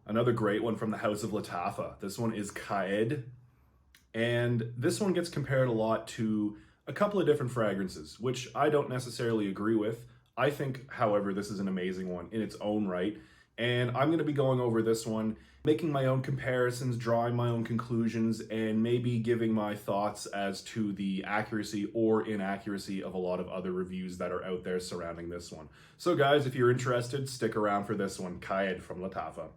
Another great one from the house of Lattafa. This one is Qaa'ed. And this one gets compared a lot to a couple of different fragrances, which I don't necessarily agree with. I think, however, this is an amazing one in its own right. And I'm going to be going over this one, making my own comparisons, drawing my own conclusions, and maybe giving my thoughts as to the accuracy or inaccuracy of a lot of other reviews that are out there surrounding this one. So guys, if you're interested, stick around for this one, Qaa'ed from Lattafa.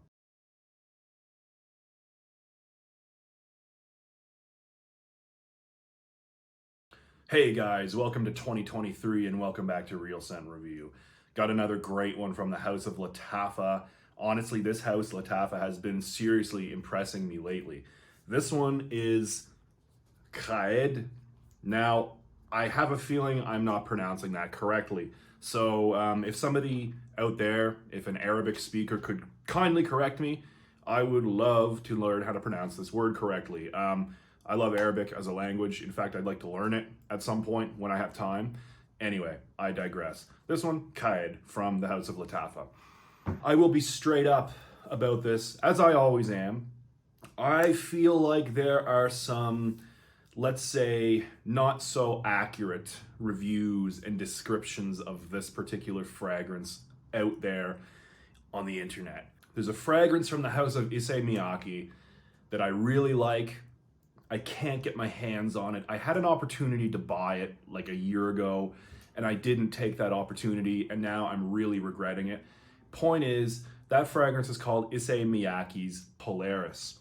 Hey guys, welcome to 2023 and welcome back to Real Scent Review. Got another great one from the house of Lattafa. Honestly, this house, Lattafa, has been seriously impressing me lately. This one is Qaa'ed. Now, I have a feeling I'm not pronouncing that correctly. So if somebody out there, if an Arabic speaker could kindly correct me, I would love to learn how to pronounce this word correctly. I love Arabic as a language. In fact, I'd like to learn it at some point when I have time. Anyway, I digress. This one, Qaa'ed from the house of Lattafa. I will be straight up about this, as I always am. I feel like there are some, let's say, not so accurate reviews and descriptions of this particular fragrance out there on the internet. There's a fragrance from the house of MIYAKE that I really like. I can't get my hands on it. I had an opportunity to buy it like a year ago, and I didn't take that opportunity, and now I'm really regretting it. Point is, that fragrance is called MIYAKE's Polaris.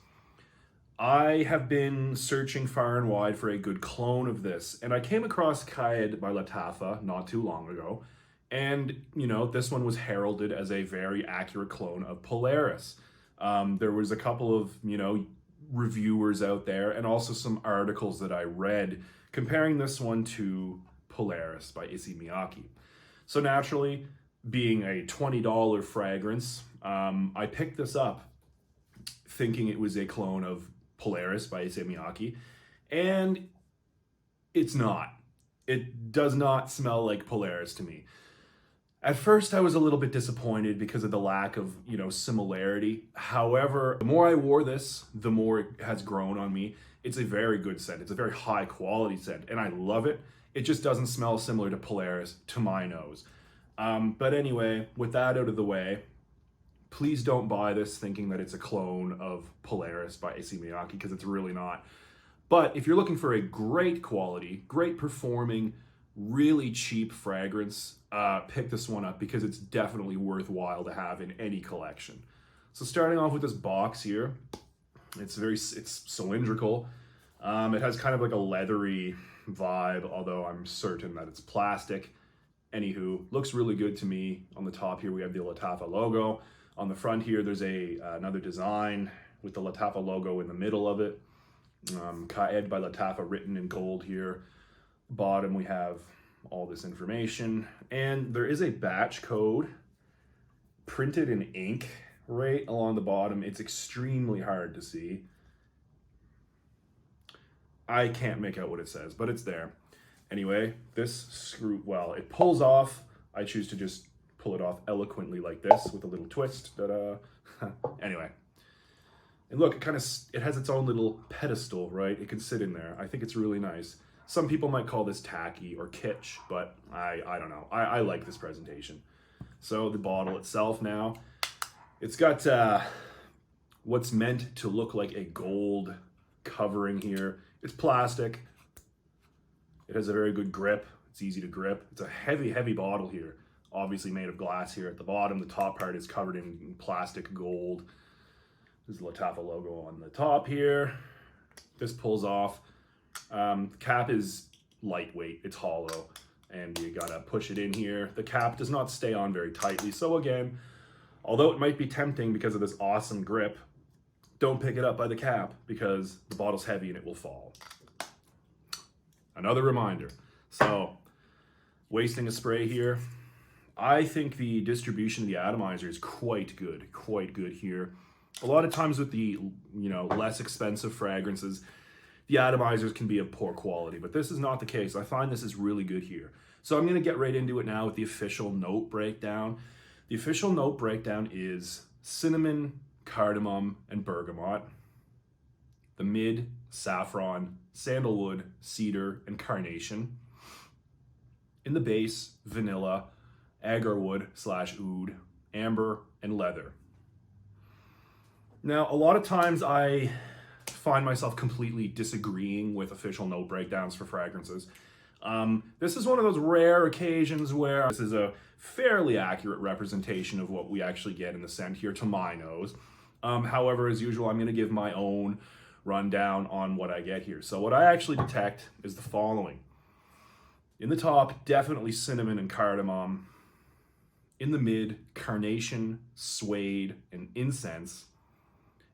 I have been searching far and wide for a good clone of this, and I came across Qaa'ed by Lattafa not too long ago, and this one was heralded as a very accurate clone of Polaris. There was a couple of, reviewers out there and also some articles that I read comparing this one to Polaris by MIYAKE. So naturally, being a $20 fragrance, I picked this up thinking it was a clone of Polaris by MIYAKE, and it's not. It does not smell like Polaris to me. At first, I was a little bit disappointed because of the lack of, similarity. However, the more I wore this, the more it has grown on me. It's a very good scent. It's a very high quality scent, and I love it. It just doesn't smell similar to Polaris to my nose. But anyway, with that out of the way, please don't buy this thinking that it's a clone of Polaris by MIYAKE, because it's really not. But if you're looking for a great quality, great performing, really cheap fragrance, pick this one up because it's definitely worthwhile to have in any collection. So starting off with this box here, it's cylindrical. It has kind of like a leathery vibe, although I'm certain that it's plastic. Anywho, looks really good to me. On the top here we have the Lattafa logo. On the front here there's another design with the Lattafa logo in the middle of it. Qaa'ed by Lattafa written in gold here. Bottom we have all this information, and there is a batch code printed in ink right along the bottom. It's extremely hard to see. I can't make out what it says, but it's there. Anyway, this screw, well, it pulls off. I choose to just pull it off eloquently like this with a little twist. Anyway. And look, it has its own little pedestal, right? It can sit in there. I think it's really nice. Some people might call this tacky or kitsch, but I don't know. I like this presentation. So the bottle itself now, it's got what's meant to look like a gold covering here. It's plastic. It has a very good grip. It's easy to grip. It's a heavy, heavy bottle here. Obviously made of glass here at the bottom. The top part is covered in plastic gold. There's the Lattafa logo on the top here. This pulls off. Cap is lightweight, it's hollow, and you gotta push it in here. The cap does not stay on very tightly, so again, although it might be tempting because of this awesome grip, don't pick it up by the cap because the bottle's heavy and it will fall. Another reminder. So, wasting a spray here. I think the distribution of the atomizer is quite good here. A lot of times with the, less expensive fragrances, the atomizers can be of poor quality, but this is not the case. I find this is really good here. So I'm gonna get right into it now with the official note breakdown. The official note breakdown is cinnamon, cardamom, and bergamot. The mid, saffron, sandalwood, cedar, and carnation. In the base, vanilla, agarwood / oud, amber, and leather. Now, a lot of times I find myself completely disagreeing with official note breakdowns for fragrances. This is one of those rare occasions where this is a fairly accurate representation of what we actually get in the scent here to my nose. However, as usual, I'm going to give my own rundown on what I get here. So what I actually detect is the following. In the top, definitely cinnamon and cardamom. In the mid, carnation, suede, and incense.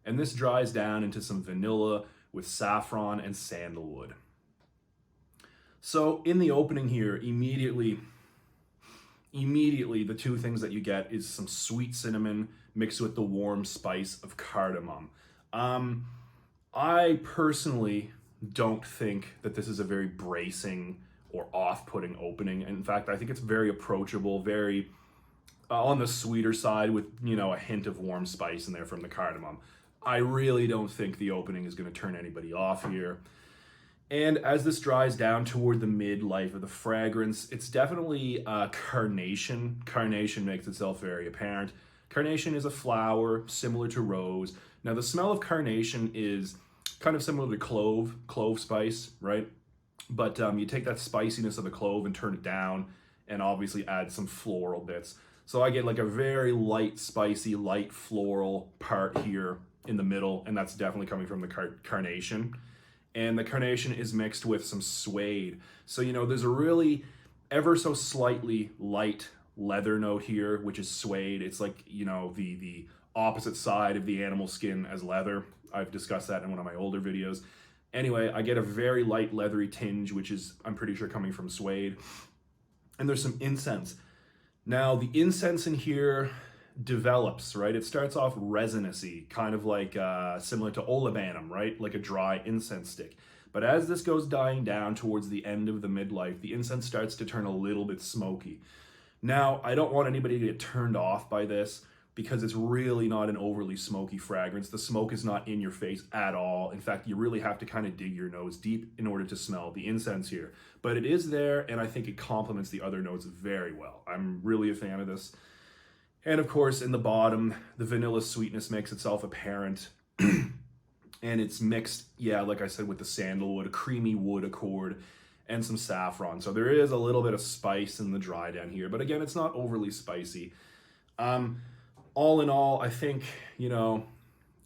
And this dries down into some vanilla with saffron and sandalwood. So in the opening here, immediately the two things that you get is some sweet cinnamon mixed with the warm spice of cardamom. I personally don't think that this is a very bracing or off-putting opening. In fact, I think it's very approachable, very on the sweeter side with, you know, a hint of warm spice in there from the cardamom. I really don't think the opening is going to turn anybody off here. And as this dries down toward the midlife of the fragrance, it's definitely carnation. Carnation makes itself very apparent. Carnation is a flower similar to rose. Now, the smell of carnation is kind of similar to clove spice, right? But you take that spiciness of the clove and turn it down and obviously add some floral bits. So I get like a very light, spicy, light floral part here in the middle, and that's definitely coming from the carnation. And the carnation is mixed with some suede. So, you know, there's a really ever so slightly light leather note here, which is suede. It's like, you know, the opposite side of the animal skin as leather. I've discussed that in one of my older videos. Anyway, I get a very light leathery tinge, which is, I'm pretty sure, coming from suede. And there's some incense. Now, the incense in here develops, right? It starts off resinous-y, kind of like similar to olibanum, right? Like a dry incense stick. But as this goes dying down towards the end of the midlife, the incense starts to turn a little bit smoky. Now, I don't want anybody to get turned off by this because it's really not an overly smoky fragrance. The smoke is not in your face at all. In fact, you really have to kind of dig your nose deep in order to smell the incense here. But it is there, and I think it complements the other notes very well. I'm really a fan of this. And of course, in the bottom, the vanilla sweetness makes itself apparent. And it's mixed, yeah, like I said, with the sandalwood, a creamy wood accord, and some saffron. So there is a little bit of spice in the dry down here. But again, it's not overly spicy. All in all, I think, you know,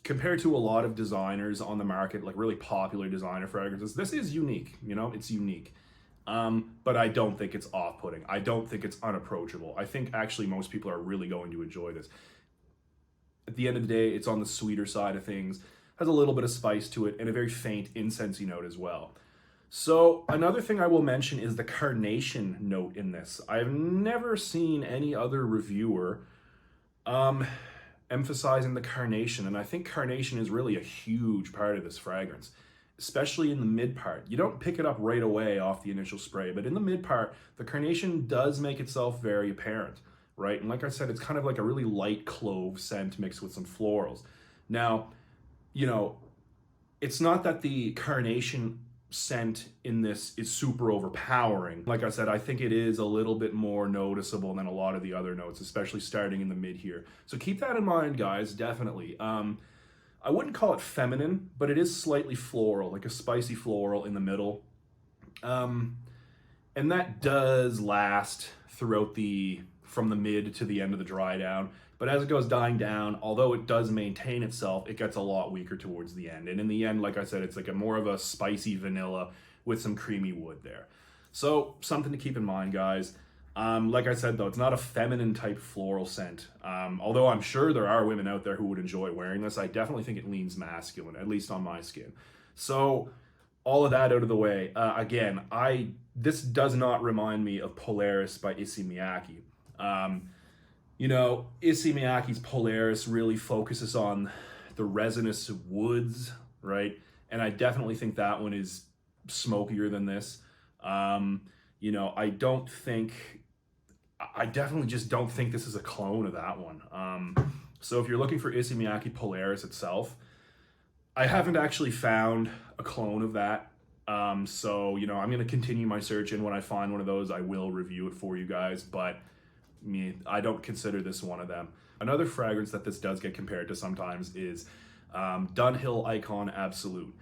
compared to a lot of designers on the market, like really popular designer fragrances, this is unique, you know, it's unique. But I don't think it's off-putting. I don't think it's unapproachable. I think actually most people are really going to enjoy this. At the end of the day, it's on the sweeter side of things, has a little bit of spice to it, and a very faint incensey note as well. So another thing I will mention is the carnation note in this. I've never seen any other reviewer emphasizing the carnation, and I think carnation is really a huge part of this fragrance, especially in the mid part. You don't pick it up right away off the initial spray, but in the mid part, the carnation does make itself very apparent, right? And like I said, it's kind of like a really light clove scent mixed with some florals. Now, you know, it's not that the carnation scent in this is super overpowering. Like I said, I think it is a little bit more noticeable than a lot of the other notes, especially starting in the mid here. So keep that in mind, guys, definitely. I wouldn't call it feminine, but it is slightly floral, like a spicy floral in the middle. And that does last throughout from the mid to the end of the dry down. But as it goes dying down, although it does maintain itself, it gets a lot weaker towards the end. And in the end, like I said, it's like more of a spicy vanilla with some creamy wood there. So something to keep in mind, guys. Like I said, though, it's not a feminine type floral scent. Although I'm sure there are women out there who would enjoy wearing this, I definitely think it leans masculine, at least on my skin. So all of that out of the way, again, this does not remind me of Polaris by ISSEY MIYAKE. You know, ISSEY MIYAKE's Polaris really focuses on the resinous woods, right? And I definitely think that one is smokier than this. You know, I definitely just don't think this is a clone of that one. So if you're looking for ISSEY MIYAKE Polaris itself, I haven't actually found a clone of that. So, you know, I'm going to continue my search, and when I find one of those, I will review it for you guys, but I don't consider this one of them. Another fragrance that this does get compared to sometimes is Dunhill Icon Absolute.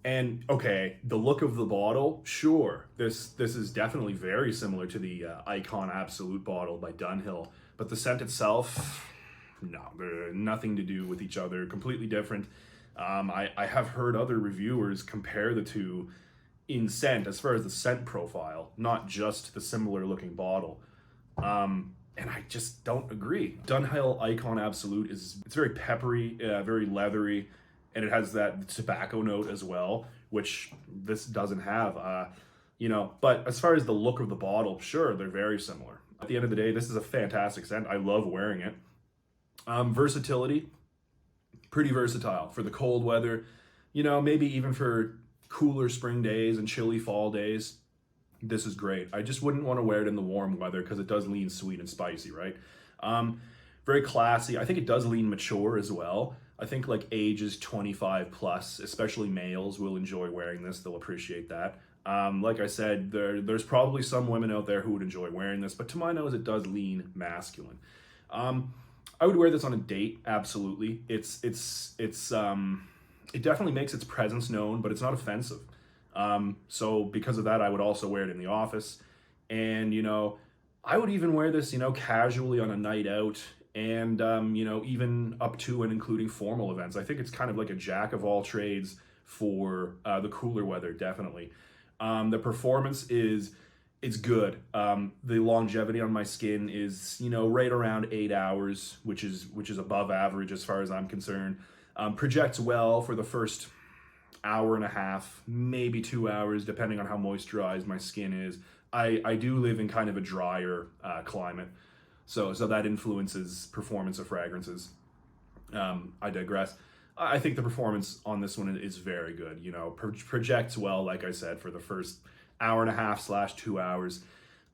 And okay, the look of the bottle, sure, this is definitely very similar to the Icon Absolute bottle by Dunhill, but the scent itself, no, they're nothing to do with each other, completely different. I have heard other reviewers compare the two in scent, as far as the scent profile, not just the similar looking bottle. And I just don't agree. Dunhill Icon Absolute it's very peppery, very leathery, and it has that tobacco note as well, which this doesn't have. You know, but as far as the look of the bottle, sure, they're very similar. At the end of the day, this is a fantastic scent. I love wearing it. Versatility, pretty versatile for the cold weather, you know, maybe even for cooler spring days and chilly fall days. This is great. I just wouldn't want to wear it in the warm weather because it does lean sweet and spicy, right? Very classy. I think it does lean mature as well. I think like ages 25 plus, especially males, will enjoy wearing this. They'll appreciate that. Like I said, there's probably some women out there who would enjoy wearing this, but to my nose, it does lean masculine. I would wear this on a date, absolutely. It definitely makes its presence known, but it's not offensive. So because of that, I would also wear it in the office. And, you know, I would even wear this, you know, casually on a night out, and, you know, even up to and including formal events. I think it's kind of like a jack of all trades for the cooler weather, definitely. The performance it's good. The longevity on my skin is, you know, right around 8 hours, which is above average as far as I'm concerned. Projects well for the first hour and a half, maybe 2 hours, depending on how moisturized my skin is. I do live in kind of a drier climate, so that influences performance of fragrances. I digress. I think the performance on this one is very good. You know, projects well, like I said, for the first hour and a half / 2 hours.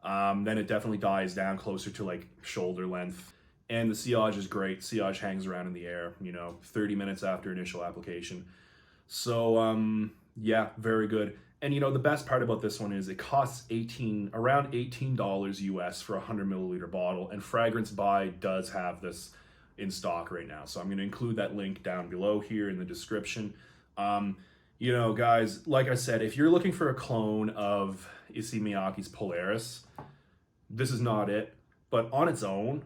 Then it definitely dies down closer to like shoulder length. And the sillage is great. Sillage hangs around in the air, you know, 30 minutes after initial application. So, yeah, very good. And, you know, the best part about this one is it costs around $18 US for a 100 milliliter bottle. And Fragrance Buy does have this in stock right now. So I'm going to include that link down below here in the description. You know, guys, like I said, if you're looking for a clone of ISSEY MIYAKE's Polaris, this is not it. But on its own,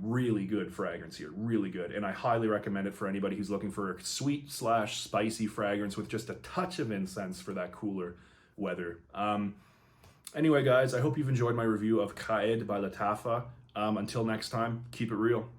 really good fragrance here, really good. And I highly recommend it for anybody who's looking for a sweet / spicy fragrance with just a touch of incense for that cooler weather. Anyway, guys, I hope you've enjoyed my review of Qaa'ed by Lattafa. Until next time, keep it real.